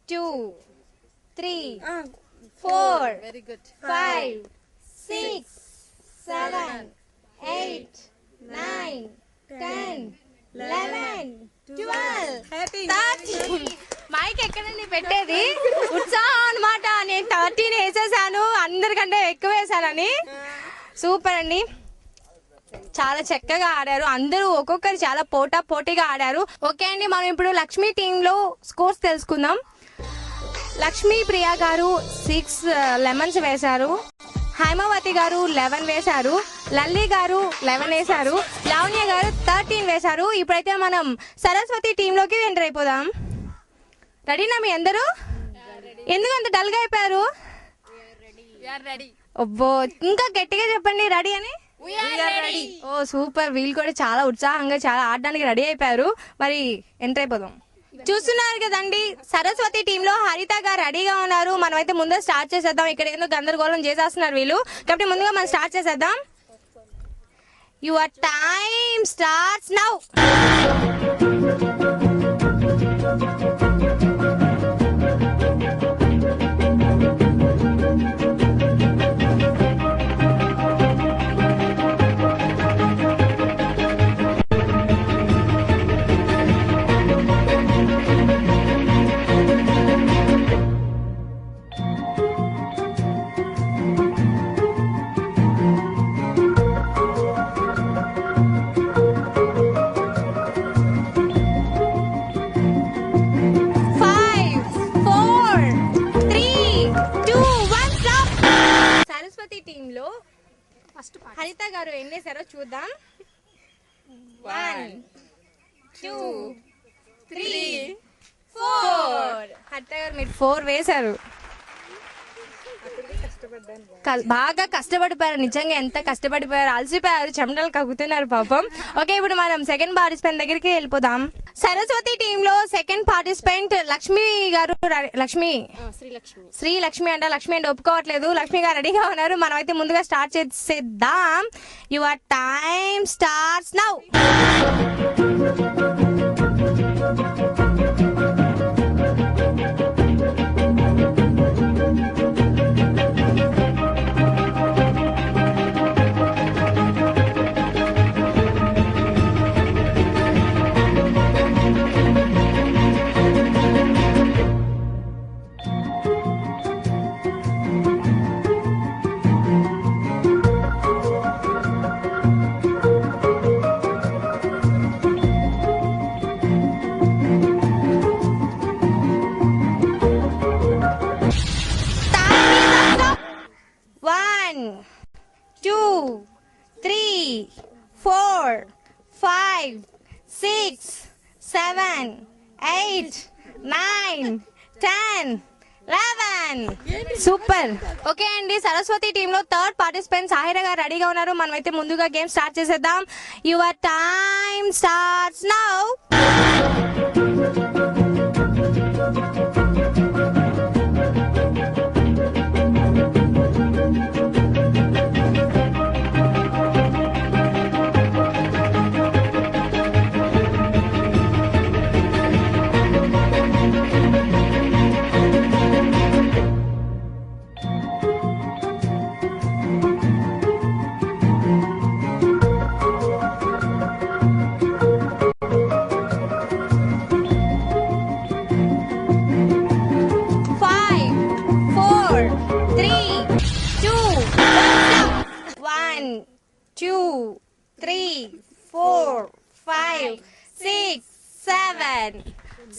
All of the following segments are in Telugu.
2 3 4 వెరీ గుడ్ 5 6 7 8 9 10 11 12 13 మైక్ ఎక్కడండి పెట్టేది ఉత్సాహం అనమాట నేను 13 వేసేసాను అందరికంటే ఎక్కువ వేసానని సూపర్ అండి చాలా చక్కగా ఆడారు అందరూ ఒక్కొక్కరు చాలా పోటీగా ఆడారు ఓకే అండి మనం ఇప్పుడు లక్ష్మి టీమ్ లో స్కోర్స్ తెలుసుకుందాం లక్ష్మీ ప్రియా గారు 6 లెమన్స్ వేశారు హైమావతి గారు 11 వేశారు లల్లి గారు 11 వేశారు లావణ్య గారు 13 వేశారు ఇప్పుడైతే మనం సరస్వతి టీమ్ లోకి ఎంటర్ అయిపోదాం రెడీనా మీ అందరూ ఎందుకు అంత డల్ గా అయిపోయారు అబ్బో ఇంకా గట్టిగా చెప్పండి రెడీ అని ఓ సూపర్ వీళ్ళు కూడా చాలా ఉత్సాహంగా చాలా ఆడడానికి రెడీ అయిపోయారు మరి ఎంటర్ అయిపోదాం చూస్తున్నారు కదండి సరస్వతి టీమ్ లో హరిత గారు రెడీగా ఉన్నారు మనం అయితే ముందు స్టార్ట్ చేసేద్దాం ఇక్కడ ఏదో గందరగోళం చేసేస్తున్నారు వీళ్ళు కాబట్టి ముందుగా మనం స్టార్ట్ చేసేద్దాం యువర్ టైమ్ స్టార్ట్స్ నౌ 1 2 3 4 హరిత గారు మీరు 4 వేశారు బాగా కష్టపడిపోయారు నిజంగా ఎంత కష్టపడిపోయారు అలసిపోయారు చెమటలు కక్కుతున్నారు పాపం ఓకే ఇప్పుడు మనం సెకండ్ పార్టిసిపెంట్ దగ్గరికి వెళ్ళిపోదాం సరస్వతి టీమ్ లో సెకండ్ పార్టిసిపెంట్ లక్ష్మి గారు శ్రీ లక్ష్మి అంట లక్ష్మి అంటే ఒప్పుకోవట్లేదు లక్ష్మి గారు రెడీగా ఉన్నారు మనం అయితే ముందుగా స్టార్ట్ చేసేద్దాం your time starts now super okay అండి సరస్వతి టీమ్ లో థర్డ్ పార్టిసిపెంట్ సాహిర గారు రెడీగా ఉన్నారు మనమైతే ముందుగా గేమ్ స్టార్ట్ చేసేద్దాం your time starts now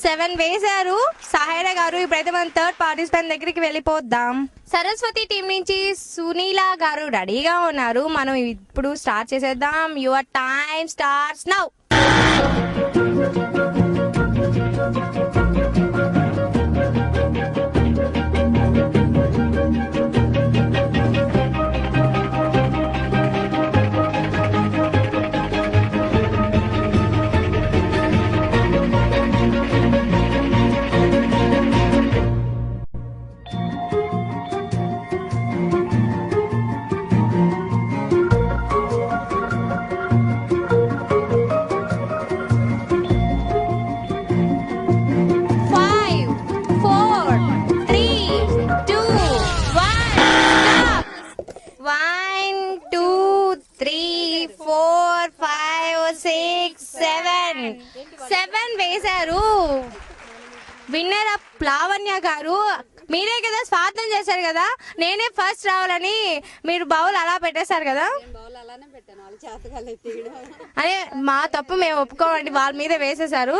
seven వేశారు సాహిర గారు ఇప్పుడైతే మనం థర్డ్ పార్టిసిపెంట్ దగ్గరికి వెళ్ళిపోద్దాం సరస్వతి టీం నుంచి సునీల గారు రెడీగా ఉన్నారు మనం ఇప్పుడు స్టార్ట్ చేసేద్దాం యువర్ టైమ్ స్టార్ట్స్ నౌ 7 వేశారు. విన్నర్ లావణ్య గారు. మీరే కదా స్వార్థం చేశారు కదా, నేనే ఫస్ట్ రావాలని మీరు బౌల్ అలా పెట్టేశారు కదా. అదే మా తప్పు, మేము ఒప్పుకోమండి, వాళ్ళ మీద వేసేశారు.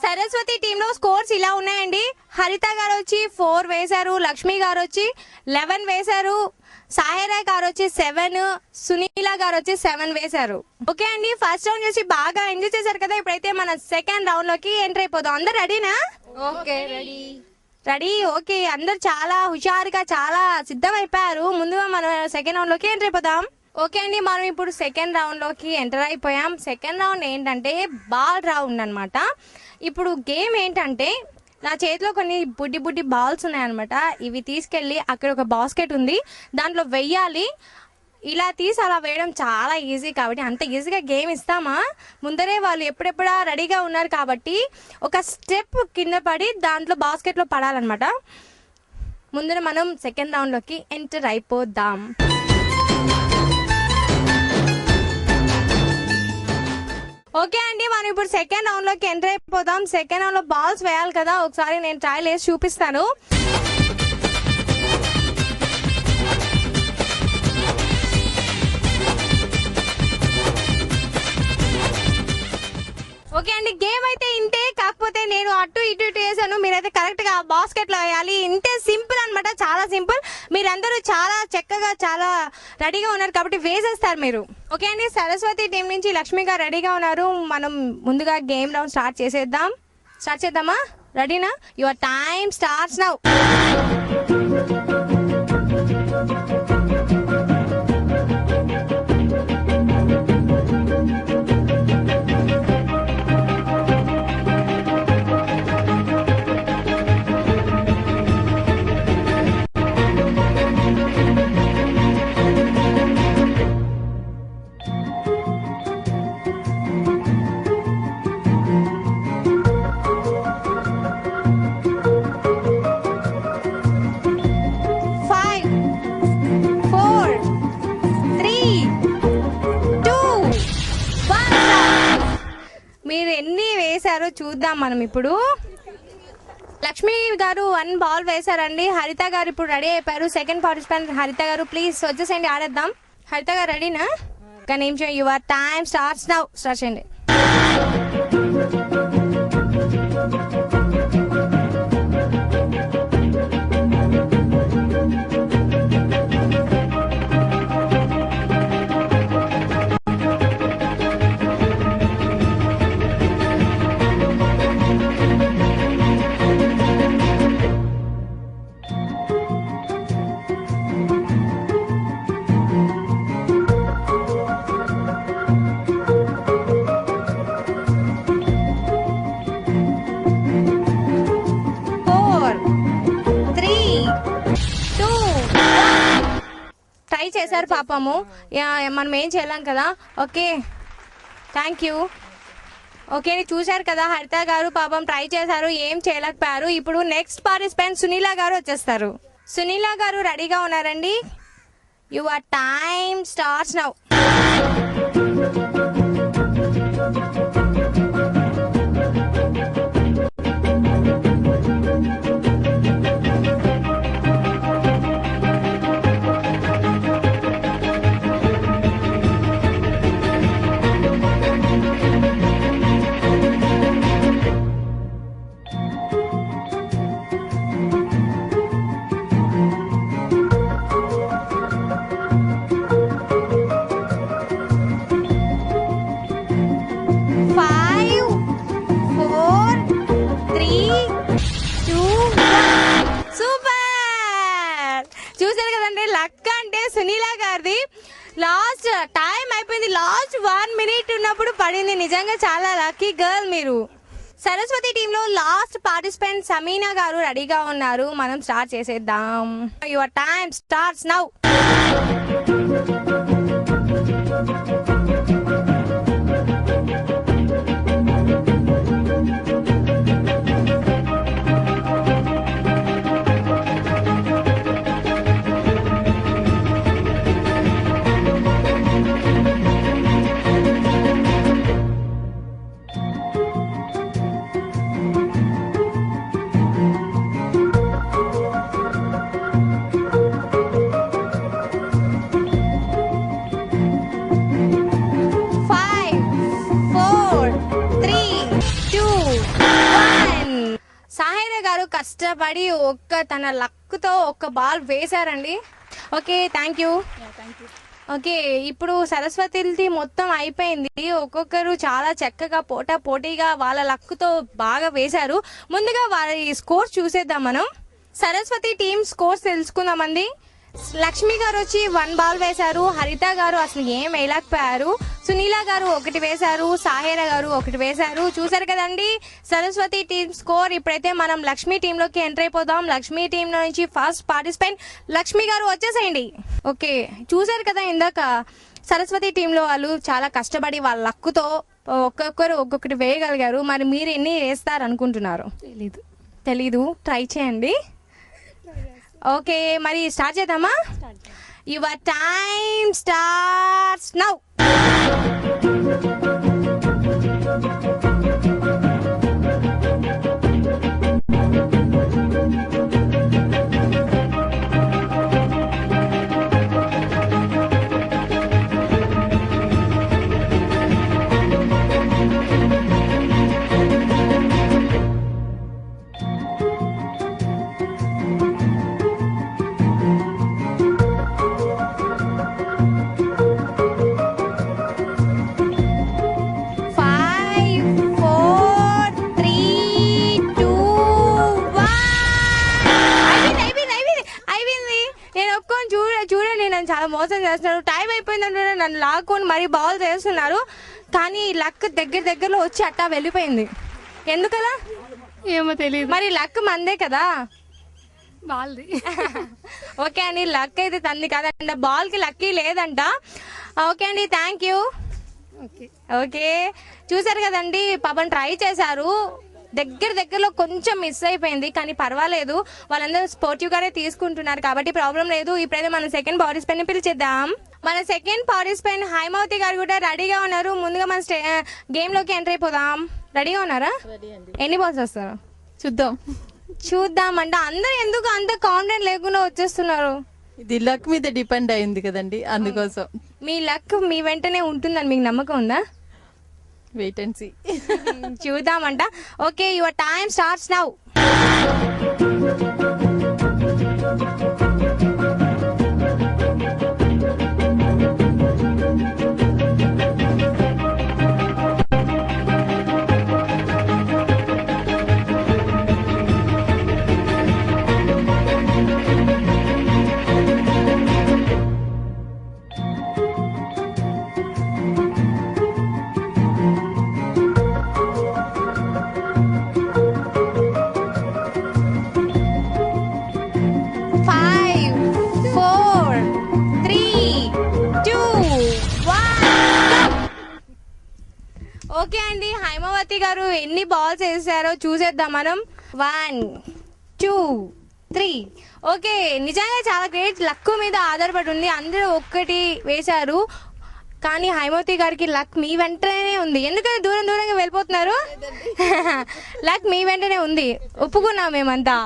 సరస్వతి టీమ్ లో స్కోర్స్ ఇలా ఉన్నాయండి. హరిత గారు వచ్చి 4 వేశారు, లక్ష్మి గారు వచ్చి 11 వేశారు, సాయిరాయ్ గారు వచ్చి 7, సునీల గారు వచ్చి 7 వేశారు. ఓకే అండి, ఫస్ట్ రౌండ్ చేసి బాగా ఎంజాయ్ చేశారు కదా. ఇప్పుడైతే మన సెకండ్ రౌండ్ లోకి ఎంటర్ అయిపోదాం. అందరు రెడీనా? Okay ready. ఓకే, అందరు చాలా హుషారుగా చాలా సిద్ధమైపోయారు. ముందుగా మనం సెకండ్ రౌండ్ లోకి ఎంటర్ అయిపోదాం. ఓకే అండి, మనం ఇప్పుడు సెకండ్ రౌండ్ లోకి ఎంటర్ అయిపోయాం. సెకండ్ రౌండ్ ఏంటంటే బాల్ రౌండ్ అన్నమాట. ఇప్పుడు గేమ్ ఏంటంటే నా చేతిలో కొన్ని బుడ్డి బుడ్డి బాల్స్ ఉన్నాయన్నమాట. ఇవి తీసుకెళ్ళి అక్కడ ఒక బాస్కెట్ ఉంది, దాంట్లో వెయ్యాలి. ఇలా తీసి అలా వేయడం చాలా ఈజీ కాబట్టి అంత ఈజీగా గేమ్ ఇస్తామా? ముందరే వాళ్ళు ఎప్పుడెప్పుడా రెడీగా ఉన్నారు కాబట్టి ఒక స్టెప్ కింద పడి దాంట్లో బాస్కెట్లో పడాలన్నమాట. ముందర మనం సెకండ్ రౌండ్లోకి ఎంటర్ అయిపోదాం. ఓకే అండి, మనం ఇప్పుడు సెకండ్ రౌండ్ లోకి ఎంటర్ అయిపోదాం. సెకండ్ రౌండ్ లో బాల్స్ వేయాలి కదా, ఒకసారి నేను ట్రయల్ వేసి చూపిస్తాను. ఓకే అండి, గేమ్ అయితే ఇంతే. కాకపోతే నేను అటు ఇటు వేసాను, మీరైతే కరెక్ట్ గా బాస్కెట్ లో వేయాలి. ఇంతే, సింపుల్ అనమాట, చాలా సింపుల్. మీరందరూ చాలా చక్కగా చాలా రెడీగా ఉన్నారు కాబట్టి వేసేస్తారు మీరు. ఓకే అండి, సరస్వతి టీం నుంచి లక్ష్మి గారు రెడీగా ఉన్నారు. మనం ముందుగా గేమ్ రౌండ్ స్టార్ట్ చేద్దామా? రెడీనా? Your time starts now. మీరు ఎన్ని వేశారో చూద్దాం మనం ఇప్పుడు. లక్ష్మి గారు 1 బాల్ వేశారండి. హరిత గారు ఇప్పుడు రెడీ అయిపోయారు. సెకండ్ పార్టిసిపెంట్ హరిత గారు, ప్లీజ్ వచ్చేసేయండి, ఆడేద్దాం. హరిత గారు రెడీనా? ఒక నిమిషం, your time starts now. Start చేయండి. ట్రై చేశారు పాపము, మనం ఏం చేయలేం కదా. Okay, thank you. ఓకే, చూశారు కదా, హరిత గారు పాపం ట్రై చేశారు, ఏం చేయలేకపోయారు. ఇప్పుడు నెక్స్ట్ పార్టిసిపెంట్ సునీల గారు వచ్చేస్తారు. సునీల గారు రెడీగా ఉన్నారండి. Your time starts now. చూసారు కదండి, లక్ అంటే సునీల గారిది. లాస్ట్ టైం అయిపోయింది, లాస్ట్ 1 మినిట్ ఉన్నప్పుడు పడింది. నిజంగా చాలా లక్కీ గర్ల్ మీరు. సరస్వతి టీంలో లాస్ట్ పార్టిసిపెంట్ సమీనా గారు రెడీగా ఉన్నారు. మనం స్టార్ట్ చేసేద్దాం. Your time starts now. కష్టపడి తన లక్తో ఒక్క బాల్ వేశారండి. Okay, thank you. ఓకే, ఇప్పుడు సరస్వతిది మొత్తం అయిపోయింది. ఒక్కొక్కరు చాలా చక్కగా పోటీగా వాళ్ళ లక్తో బాగా వేశారు. ముందుగా వారి స్కోర్స్ చూసేద్దాం మనం. సరస్వతి టీం స్కోర్స్ తెలుసుకుందామండి. లక్ష్మి గారు వచ్చి 1 బాల్ వేశారు. హరిత గారు అసలు ఏం వేయలేకపోయారు. సునీల గారు 1 వేశారు. సాహేర గారు 1 వేశారు. చూసారు కదండి సరస్వతి టీం స్కోర్. ఇప్పుడైతే మనం లక్ష్మి టీంలోకి ఎంటర్ అయిపోదాం. లక్ష్మి టీం నుంచి ఫస్ట్ పార్టిసిపెంట్ లక్ష్మి గారు వచ్చేసేయండి. ఓకే, చూసారు కదా ఇందాక సరస్వతి టీంలో వాళ్ళు చాలా కష్టపడి వాళ్ళ లక్కుతో ఒక్కొక్కరు ఒక్కొక్కటి వేయగలిగారు. మరి మీరు ఎన్ని వేస్తారు అనుకుంటున్నారు? తెలీదు, ట్రై చేయండి. ఓకే, మరి స్టార్ట్ చేద్దామా? Your time starts now. చాలా మోసం చేస్తున్నారు. టైం అయిపోయిందంటే నన్ను లాక్కొని మరీ బాల్ చేస్తున్నారు. కానీ లక్ దగ్గరలో వచ్చి అట్టా వెళ్ళిపోయింది. ఎందుకలా ఏమో తెలియదు. మరి లక్ మందే కదా, బాల్ది. ఓకే అండి, లక్ అయితే తంది కదంట, బాల్ కి లక్కీ లేదంట. ఓకే అండి, థ్యాంక్ యూ. ఓకే, చూసారు కదండి పాపం ట్రై చేశారు. దగ్గరలో కొంచెం మిస్ అయిపోయింది, కానీ పర్వాలేదు. వాళ్ళందరూ స్పోర్టివ్ గానే తీసుకుంటున్నారు కాబట్టి ప్రాబ్లం లేదు. ఇప్పుడైతే మనం సెకండ్ పార్టిసిపెంట్ ని పిలిచేద్దాం. మన సెకండ్ పార్టిసిపెంట్ హైమవతి గారు కూడా రెడీగా ఉన్నారు. ముందుగా మన గేమ్ లోకి ఎంటర్ అయిపోదాం. రెడీగా ఉన్నారా? ఎన్ని బాల్స్ వస్తారు చూద్దాం అంటే అందరూ ఎందుకు అంత కాన్ఫిడెంట్ లేకుండా వచ్చేస్తున్నారు? ఇది లక్ మీద డిపెండ్ అయింది కదండి, అందుకోసం. మీ లక్ మీ వెంటనే ఉంటుందని మీకు నమ్మకం ఉందా? Wait and see. చూద్దామంట. Okay, your time starts now. Okay అండి, హైమవతి గారు ఎన్ని బాల్స్ వేసారో చూసేద్దాం మనం. 1 2 3. ఓకే, నిజంగా చాలా గ్రేట్. లక్ మీద ఆధారపడి ఉంది. అందరూ ఒక్కటి వేశారు, కానీ హైమవతి గారికి లక్ మీ వెంటనే ఉంది. ఎందుకంటే దూరంగా వెళ్ళిపోతున్నారు. లక్ మీ వెంటనే ఉంది, ఒప్పుకున్నాం మేమంతా.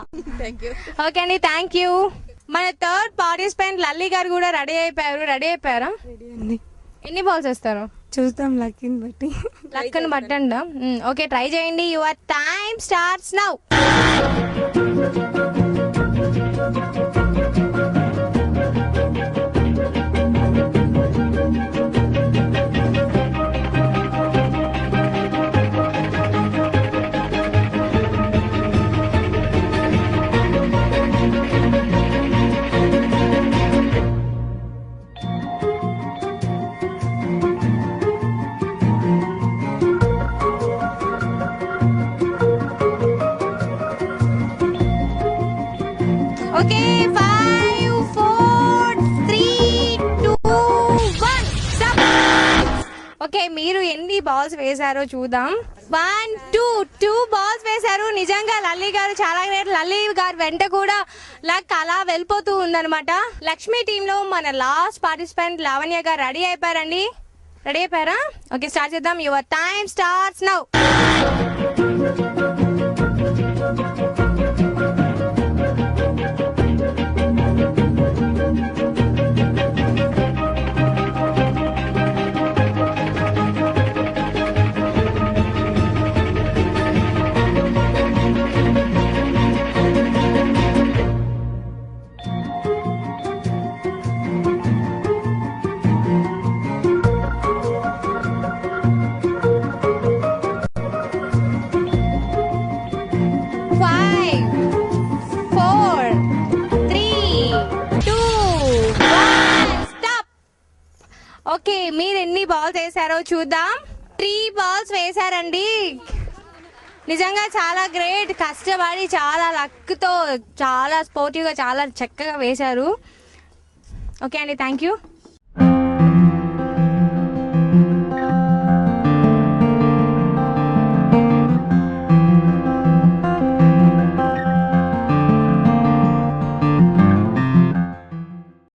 ఓకే అండి, థ్యాంక్ యూ. మన థర్డ్ పార్టిసిపెంట్ లల్లి గారు కూడా రెడీ అయిపోయారా? ఎన్ని బాల్స్ వేస్తారు చూద్దాం, లక్ని బట్టి. లక్ని బట్టండి. ఓకే, ట్రై చేయండి. Your time starts now. Okay, 5 4 3 2 1 stop. Okay, మీరు ఎన్ని బాల్స్ వేశారో చూద్దాం. 1 2 బాల్స్ వేశారు. నిజంగా లల్లి గారు చాలా గ్రేట్. లల్లి గారు వెంట కూడా లక్ అలా వెళ్ళిపోతూ ఉందన్నమాట. లక్ష్మి టీంలో మన లాస్ట్ పార్టిసిపెంట్ లావణ్య గారు రెడీ అయిపోయారండి. రెడీ అయిపోయారా? ఓకే, స్టార్ట్ చేద్దాం. Your time starts now. Okay, మీరు ఎన్ని బాల్స్ వేసారో చూద్దాం. 3 balls వేసారండి. నిజంగా చాలా గ్రేట్, కష్టపడి చాలా లక్తో చాలా స్పోర్టివ్గా చాలా చక్కగా వేశారు. ఓకే అండి, థ్యాంక్ యూ.